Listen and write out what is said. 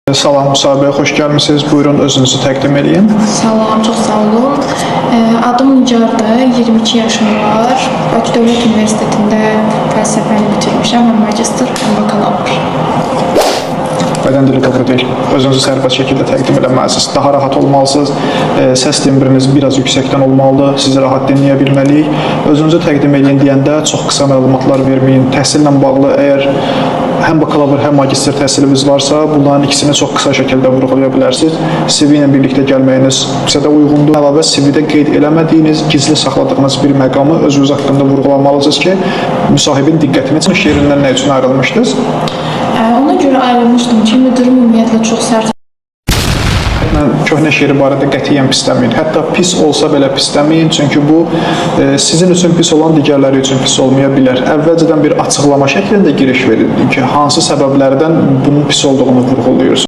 Salam, müsahibəyə xoş gəlmisiniz. Buyurun, özünüzü təqdim edin. Salam, çox sağ olun. Adım Nigardır, 22 yaşım var. Bakı Dövlət Universitetində fəlsəfəni bitirmişəm, həm magistr, həm bakalavr. Bədən dili doğru deyil. Özünüzü sərbəst şəkildə təqdim eləməlisiniz. Daha rahat olmalısınız. Səs timbriniz biraz yüksəkdən olmalıdır. Sizi rahat dinləyə bilməliyik. Özünüzü təqdim edin deyəndə çox qısa məlumatlar verməyin. Təhsillə bağlı əgər həm bakalavr, həm magistr təhsiliniz varsa, bunların ikisini çox qısa şəkildə vurğulaya bilərsiniz. CV ilə birlikdə gəlməyiniz sizə də uyğundur. Əlavə CV-də qeyd eləmədiyiniz, gizli saxladığınız bir məqamı özünüz haqqında vurğulamalısınız ki, müsahibin diqqətini iş yerindən nə üçün ayrılmışdınız? Ona görə ayrılmışdım ki, müdürüm ümumiyyətlə çox sərt. Köhnə şeiri barədə qətiyyən pisləməyin. Hətta pis olsa belə pisləməyin, çünki bu sizin üçün pis olan digərləri üçün pis olmaya bilər. Əvvəlcədən bir açıqlama şəklində giriş verildi ki, hansı səbəblərdən bunun pis olduğunu vurğuluyursunuz.